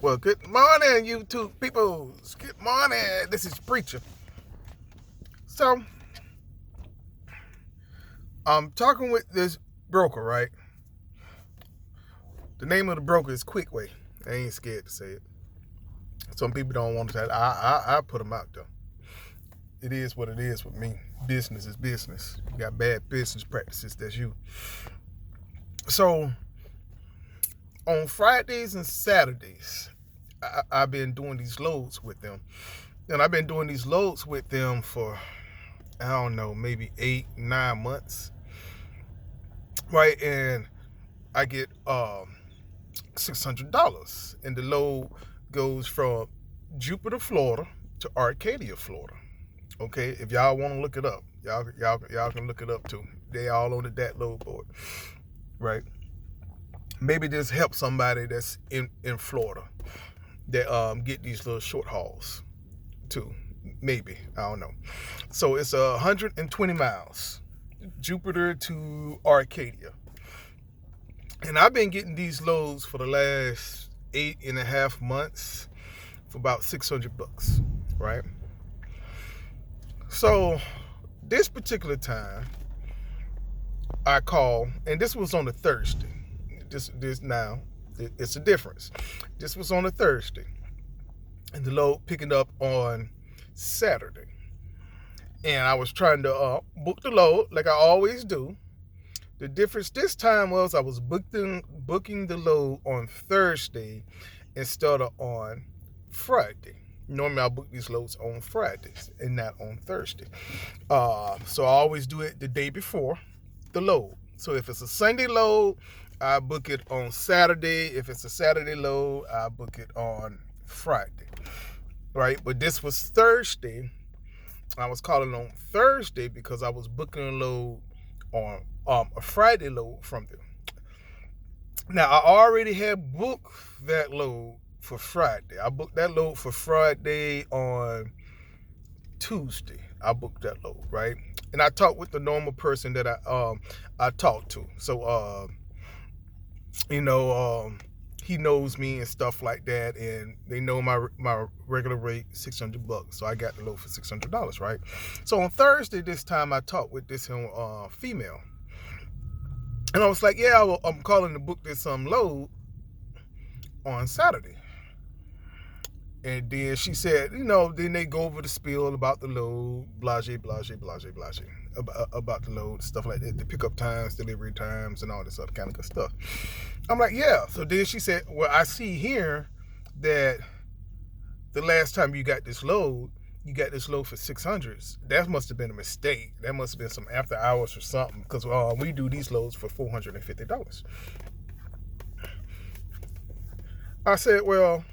Well, good morning, YouTube people. Good morning. This is Preacher. So, I'm talking with this broker, right? The name of the broker is Quickway. I ain't scared to say it. Some people don't want to say it. I put them out there. It is what it is with me. Business is business. You got bad business practices, that's you. So, on Fridays and Saturdays, I've been doing these loads with them. And I've been doing these loads with them for, I don't know, maybe 8-9 months. Right? And I get $600. And the load goes from Jupiter, Florida to Arcadia, Florida. Okay? If y'all want to look it up, y'all can look it up too. They all on the DAT load board. Right? Maybe this helps somebody that's in Florida that get these little short hauls too. Maybe. I don't know. So it's 120 miles. Jupiter to Arcadia. And I've been getting these loads for the last 8.5 months for about $600, right? So this particular time I call, and this was on a Thursday. This now, it's a difference. This was on a Thursday, and the load picking up on Saturday. And I was trying to book the load like I always do. The difference this time was I was booking the load on Thursday instead of on Friday. Normally I book these loads on Fridays and not on Thursday. So I always do it the day before the load. So if it's a Sunday load, I book it on Saturday. If it's a Saturday load, I book it on Friday. Right? But this was Thursday. I was calling on Thursday because I was booking a load on a Friday load from them. Now, I already had booked that load for Friday. I booked that load for Friday on Tuesday. I booked that load, right? And I talked with the normal person that I talked to. So, he knows me and stuff like that, and they know my regular rate $600. So I got the load for $600, right? So on Thursday this time I talked with this female, and I was like, yeah, I'm calling to book this load on Saturday. And then she said, then they go over the spiel about the load, blase, blase, blase, blase, about the load, stuff like that, the pickup times, delivery times, and all this other kind of good stuff. I'm like, yeah. So then she said, well, I see here that the last time you got this load for $600. That must have been a mistake. That must have been some after hours or something, because we do these loads for $450. I said, well,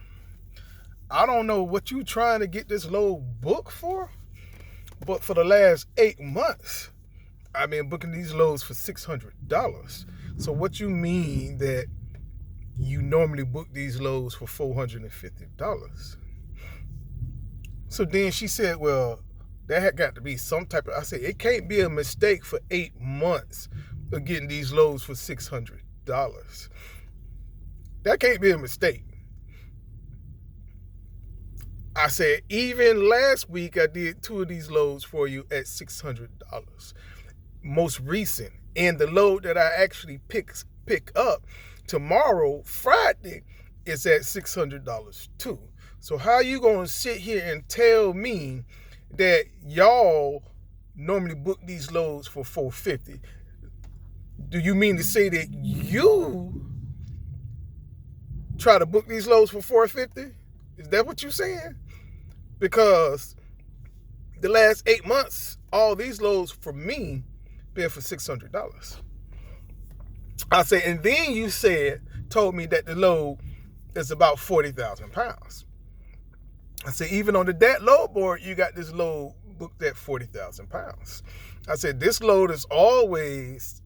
I don't know what you trying to get this load booked for, but for the last 8 months, I've been booking these loads for $600. So what you mean that you normally book these loads for $450? So then she said, well, that had got to be some type of, I said, it can't be a mistake for 8 months of getting these loads for $600. That can't be a mistake. I said, even last week I did 2 of these loads for you at $600. Most recent. And the load that I actually pick up tomorrow, Friday, is at $600 too. So how you going to sit here and tell me that y'all normally book these loads for $450? Do you mean to say that you try to book these loads for $450? Is that what you're saying? Because the last 8 months, all these loads for me been for $600. I said, and then you told me that the load is about 40,000 pounds. I said, even on the DAT load board, you got this load booked at 40,000 pounds. I said, this load is always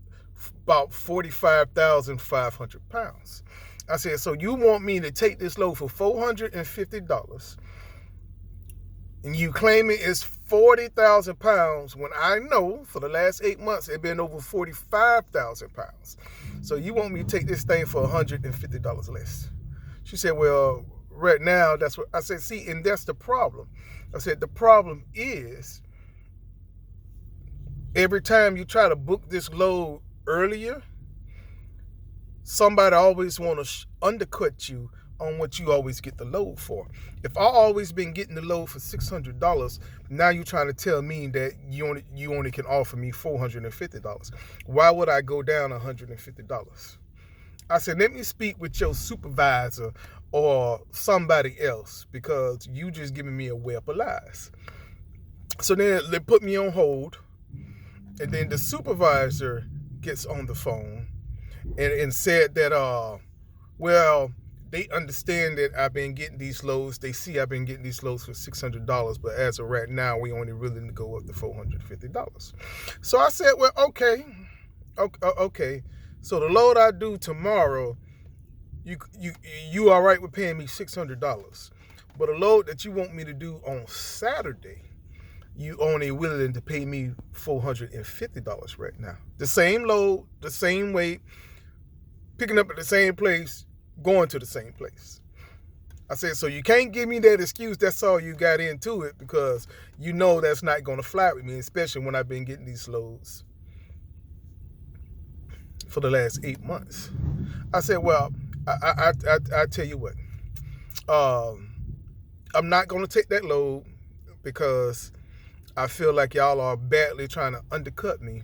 about 45,500 pounds. I said, so you want me to take this load for $450 and you claim it is 40,000 pounds when I know for the last 8 months it's been over 45,000 pounds. So you want me to take this thing for $150 less? She said, well, right now, that's what I said. See, and that's the problem. I said the problem is every time you try to book this load earlier, somebody always want to undercut you on what you always get the load for. If I always been getting the load for $600, now you're trying to tell me that you only can offer me $450. Why would I go down $150? I said, let me speak with your supervisor or somebody else, because you just giving me a web of lies. So then they put me on hold, and then the supervisor gets on the phone and said that, well, they understand that I've been getting these loads. They see I've been getting these loads for $600, but as of right now, we only willing to go up to $450. So I said, well, okay. So the load I do tomorrow, you all right with paying me $600, but a load that you want me to do on Saturday, you only willing to pay me $450 right now. The same load, the same weight, picking up at the same place, going to the same place. I said, so you can't give me that excuse, that's all you got into it, because you know that's not going to fly with me, especially when I've been getting these loads for the last 8 months. I said, well, I tell you what, I'm not going to take that load because I feel like y'all are badly trying to undercut me,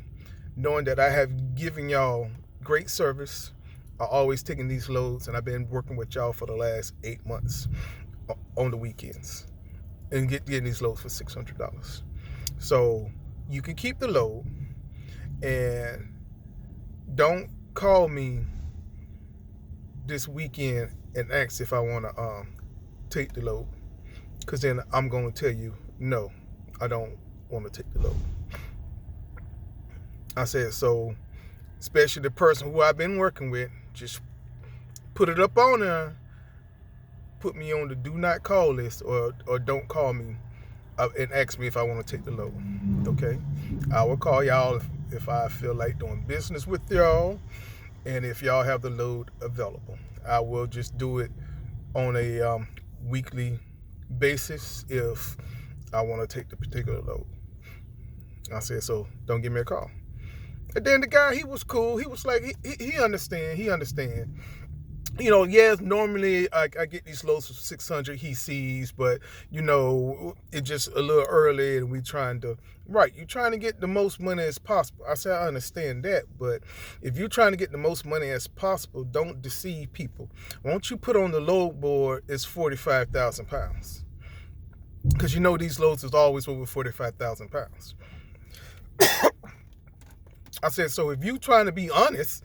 knowing that I have given y'all great service. I always taking these loads, and I've been working with y'all for the last 8 months on the weekends and getting these loads for $600. So you can keep the load, and don't call me this weekend and ask if I want to take the load, because then I'm going to tell you, no, I don't want to take the load. I said, so especially the person who I've been working with, just put it up on there, put me on the do not call list, or don't call me and ask me if I want to take the load. Okay, I will call y'all if I feel like doing business with y'all, and if y'all have the load available. I will just do it on a weekly basis if I want to take the particular load. I said, so don't give me a call. And then the guy, he was cool. He was like, he understand. He understand. You know, yes, normally I get these loads for 600 he sees, but, you know, it's just a little early and we trying to, right, you're trying to get the most money as possible. I said, I understand that, but if you're trying to get the most money as possible, don't deceive people. Won't you put on the load board, it's 45,000 pounds. Because you know these loads is always over 45,000 pounds. I said, so if you trying to be honest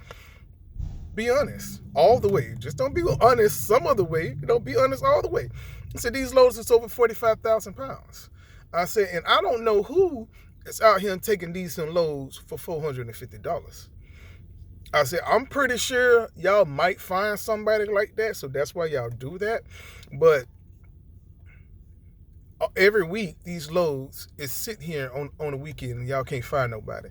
all the way. Just don't be honest some other way. Don't be honest all the way. I said, these loads is over 45,000 pounds. I said, and I don't know who is out here and taking decent loads for $450. I said, I'm pretty sure y'all might find somebody like that, so that's why y'all do that. But every week, these loads is sitting here on the weekend and y'all can't find nobody.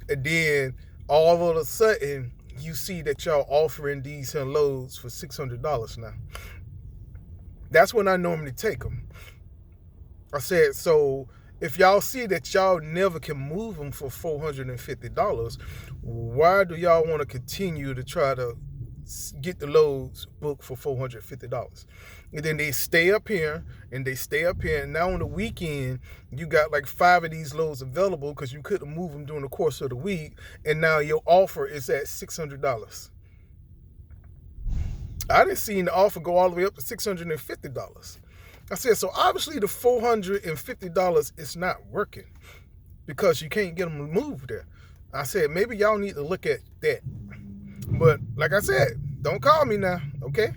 And then all of a sudden, you see that y'all offering these loads for $600 now. That's when I normally take them. I said, so if y'all see that y'all never can move them for $450, why do y'all want to continue to try to get the loads booked for $450? And then they stay up here and they stay up here. And now on the weekend, you got like 5 of these loads available because you couldn't move them during the course of the week. And now your offer is at $600. I didn't see the offer go all the way up to $650. I said, so obviously the $450 is not working because you can't get them to move there. I said, maybe y'all need to look at that. But like I said, don't call me now, okay?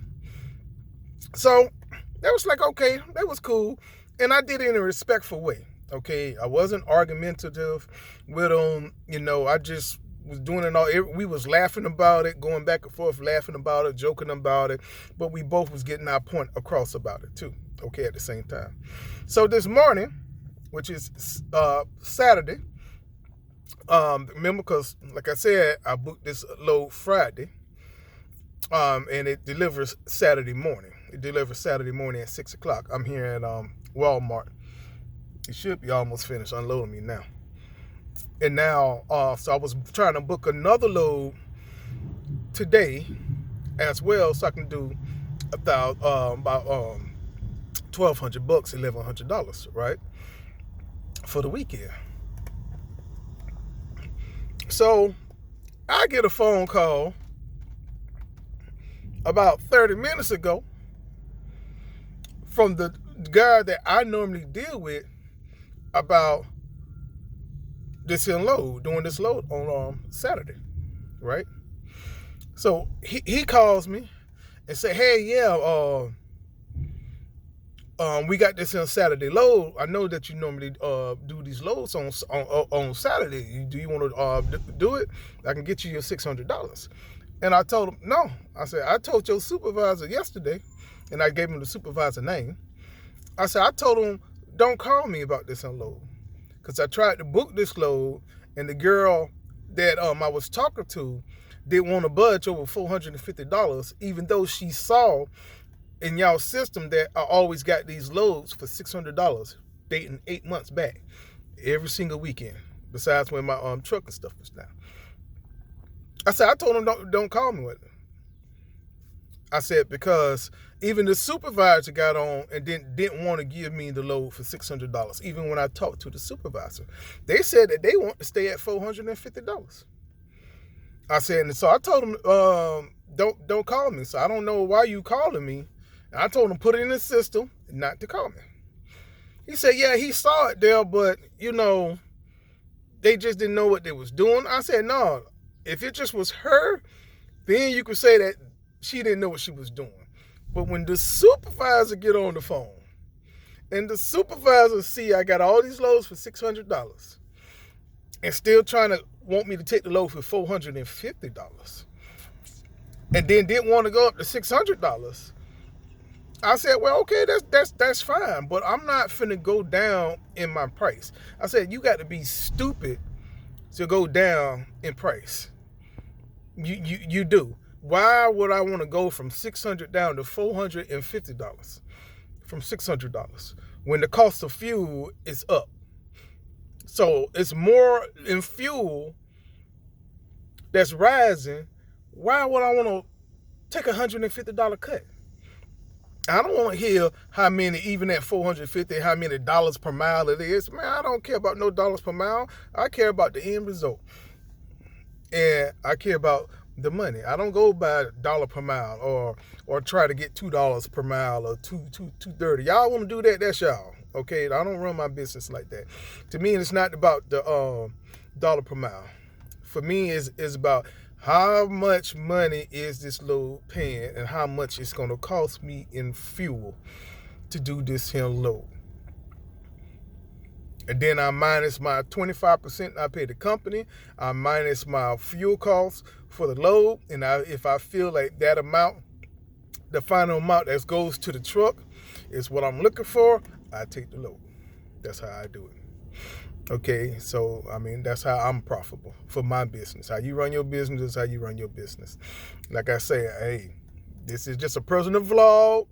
So that was like, okay, that was cool. And I did it in a respectful way, okay? I wasn't argumentative with them. You know, I just was doing it all. We was laughing about it, going back and forth, laughing about it, joking about it. But we both was getting our point across about it too, okay, at the same time. So this morning, which is Saturday, remember, because like I said, I booked this load Friday, and it delivers Saturday morning. It delivers Saturday morning at 6 o'clock. I'm here at Walmart. It should be almost finished unloading me now. And now, so I was trying to book another load today as well, so I can do about $1,200, $1,100, right, for the weekend. So I get a phone call about 30 minutes ago from the guy that I normally deal with about this load, doing this load on Saturday, right? So he calls me and say, hey, yeah, we got this on Saturday load. I know that you normally do these loads on Saturday. Do you want to do it? I can get you your $600. And I told him, no. I said, I told your supervisor yesterday, and I gave him the supervisor name. I said, I told him, don't call me about this unload. Because I tried to book this load, and the girl that I was talking to didn't want to budge over $450, even though she saw in y'all system that I always got these loads for $600, dating 8 months back, every single weekend, besides when my truck and stuff was down. I said, I told him, don't call me with it. I said, because even the supervisor got on and didn't want to give me the load for $600. Even when I talked to the supervisor, they said that they want to stay at $450. I said, and so I told him, don't call me. So I don't know why you calling me. And I told him, put it in the system not to call me. He said, yeah, he saw it there, but they just didn't know what they was doing. I said, no, if it just was her, then you could say that she didn't know what she was doing. But when the supervisor get on the phone and the supervisor see I got all these loads for $600 and still trying to want me to take the load for $450 and then didn't want to go up to $600, I said, well, okay, that's fine, but I'm not finna go down in my price. I said, you got to be stupid to go down in price. You do. Why would I want to go from $600 down to $450 from $600 when the cost of fuel is up? So it's more in fuel that's rising. Why would I want to take a $150 cut? I don't want to hear how many, even at $450, how many dollars per mile it is. Man, I don't care about no dollars per mile. I care about the end result. And I care about the money. I don't go by dollar per mile or try to get $2 per mile or $2.30. Y'all want to do that? That's y'all. Okay, I don't run my business like that. To me, it's not about the dollar per mile. For me, it's about how much money is this load paying and how much it's going to cost me in fuel to do this here load. And then I minus my 25% I pay the company. I minus my fuel costs for the load. And if I feel like that amount, the final amount that goes to the truck is what I'm looking for, I take the load. That's how I do it. Okay, so, I mean, that's how I'm profitable for my business. How you run your business is how you run your business. Like I say, hey, this is just a personal vlog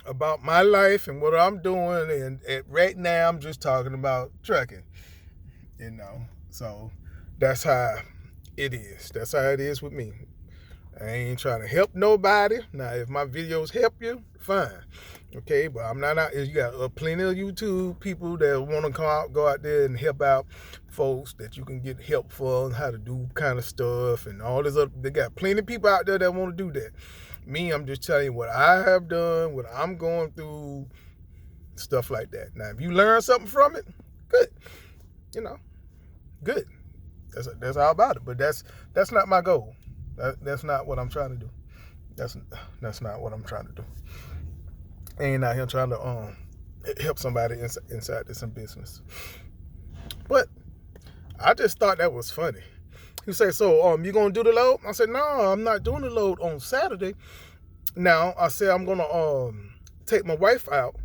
about my life and what I'm doing, and right now I'm just talking about trucking, so that's how it is. That's how it is with me. I ain't trying to help nobody. Now, if my videos help you, fine, okay, but I'm not out. You got plenty of YouTube people that want to go out there and help out folks that you can get help for and how to do kind of stuff and all this other. They got plenty of people out there that want to do that. Me, I'm just telling you what I have done, what I'm going through, stuff like that. Now, if you learn something from it, good. Good. That's all about it. But that's not my goal. That's not what I'm trying to do. That's not what I'm trying to do. I ain't out here trying to help somebody inside this business. But I just thought that was funny. He said, so you gonna do the load? I said, no, I'm not doing the load on Saturday. Now, I said I'm gonna take my wife out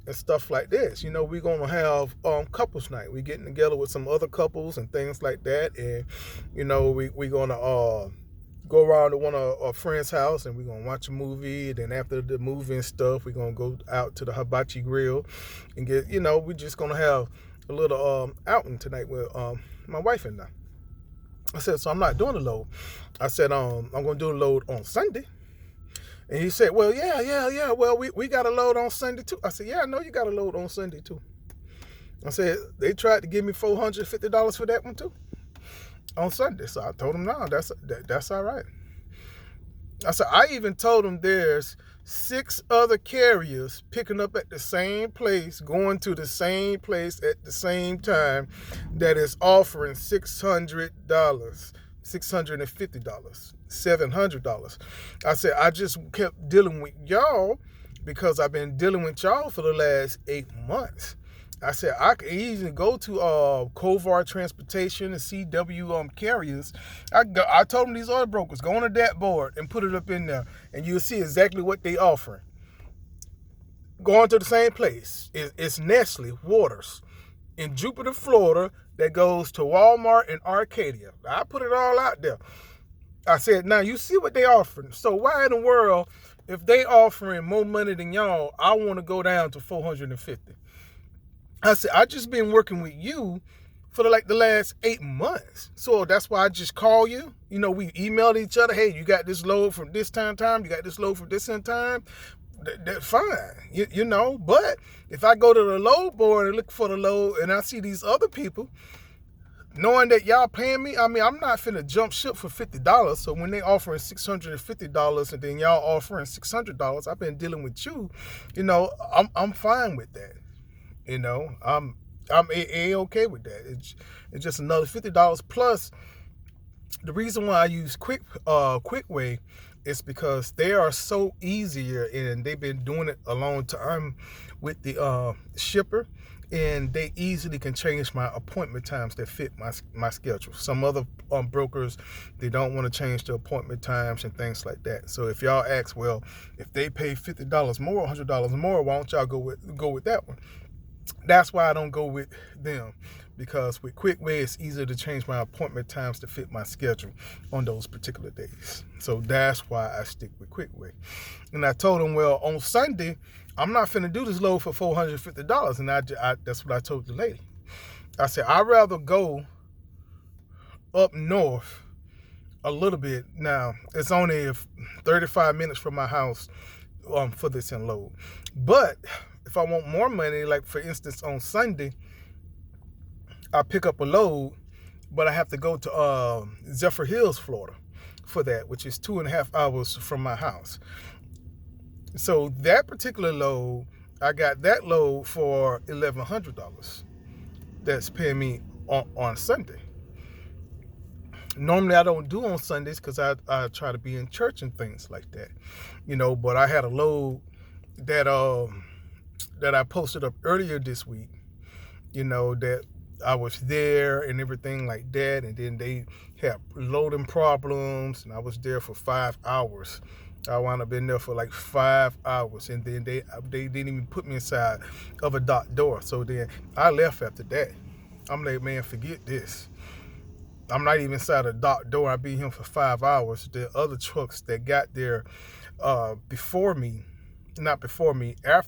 and stuff like this. We're gonna have couples night. We're getting together with some other couples and things like that. And we're gonna go around to one of our friend's house and we're gonna watch a movie. Then after the movie and stuff, we're gonna go out to the hibachi grill and get, we're just gonna have a little outing tonight with my wife and I. I said, so I'm not doing the load. I said, I'm gonna do the load on Sunday. And he said, well, yeah. Well, we got a load on Sunday too. I said, yeah, I know you got a load on Sunday too. I said, they tried to give me $450 for that one too on Sunday. So I told them, no, that's all right. I said, I even told them there's 6 other carriers picking up at the same place, going to the same place at the same time that is offering $600, $650, $700. I said, I just kept dealing with y'all because I've been dealing with y'all for the last 8 months. I said, I could easily go to Kovar Transportation and CW carriers. I told them these other brokers, go on that board and put it up in there, and you'll see exactly what they offering. Going to the same place. It's Nestle Waters in Jupiter, Florida, that goes to Walmart and Arcadia. I put it all out there. I said, now you see what they offering. So why in the world, if they offering more money than y'all, I want to go down to $450? I said, I just been working with you for the last 8 months. So that's why I just call you. We emailed each other. Hey, you got this load from this time. You got this load from this time. That's fine. But if I go to the load board and look for the load and I see these other people, knowing that y'all paying me, I'm not finna jump ship for $50. So when they offering $650 and then y'all offering $600, I've been dealing with you. I'm fine with that. I'm okay with that. It's just another $50 plus. The reason why I use Quickway is because they are so easier, and they've been doing it a long time with the shipper, and they easily can change my appointment times that fit my schedule. Some other brokers, they don't want to change the appointment times and things like that. So if y'all ask, well, if they pay $50 more, $100 more, why don't y'all go with that one? That's why I don't go with them, because with Quickway, it's easier to change my appointment times to fit my schedule on those particular days. So that's why I stick with Quickway. And I told them, well, on Sunday, I'm not finna do this load for $450. And I that's what I told the lady. I said, I'd rather go up north a little bit. Now, it's only 35 minutes from my house for this unload. But if I want more money, like for instance on Sunday, I pick up a load, but I have to go to Zephyr Hills, Florida for that, which is 2.5 hours from my house. So that particular load, I got that load for $1,100. That's paying me on Sunday. Normally I don't do on Sundays because I try to be in church and things like that, but I had a load that I posted up earlier this week, that I was there and everything like that. And then they had loading problems and I was there for 5 hours. I wound up in there for like 5 hours. And then they didn't even put me inside of a dock door. So then I left after that. I'm like, man, forget this. I'm not even inside a dock door. I've been here for 5 hours. The other trucks that got there after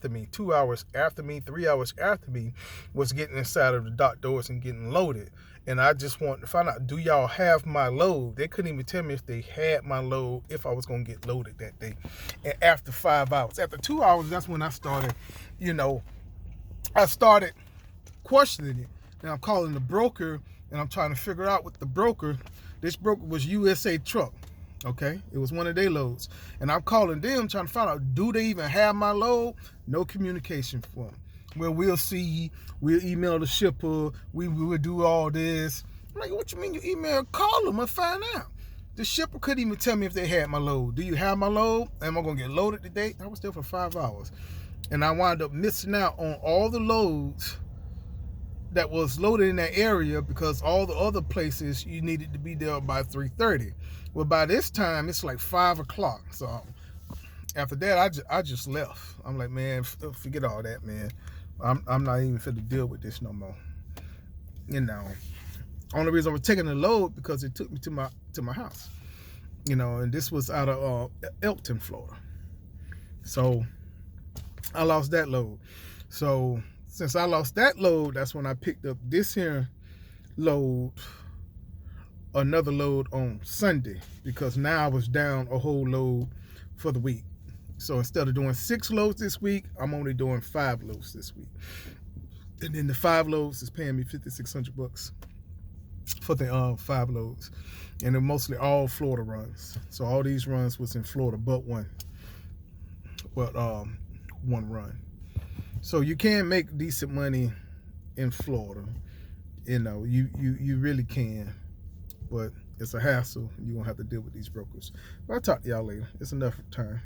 me, 2 hours after me, 3 hours after me, was getting inside of the dock doors and getting loaded. And I just wanted to find out, do y'all have my load? They couldn't even tell me if they had my load, if I was going to get loaded that day. And after 5 hours, after 2 hours, that's when I started, I started questioning it. Now I'm calling the broker and I'm trying to figure out what this broker was USA Truck. Okay, it was one of their loads. And I'm calling them trying to find out, do they even have my load? No communication from them. Well, we'll see. We'll email the shipper. We will do all this. I'm like, what you mean you email? Call them and find out. The shipper couldn't even tell me if they had my load. Do you have my load? Am I going to get loaded today? I was there for 5 hours. And I wound up missing out on all the loads that was loaded in that area because all the other places you needed to be there by 3:30. Well, by this time, it's like 5 o'clock. So after that, I just left. I'm like, man, forget all that, man. I'm not even fit to deal with this no more. Only reason I was taking the load because it took me to my house. you know, and this was out of Elkton, Florida. So I lost that load. So since I lost that load, that's when I picked up this here load, another load on Sunday, because now I was down a whole load for the week. So instead of doing 6 loads this week, I'm only doing 5 loads this week. And then the 5 loads is paying me $5,600 for the 5 loads. And they're mostly all Florida runs. So all these runs was in Florida, but one run. So you can make decent money in Florida. You know, you really can, but it's a hassle. You're gonna have to deal with these brokers. But I'll talk to y'all later. It's enough time.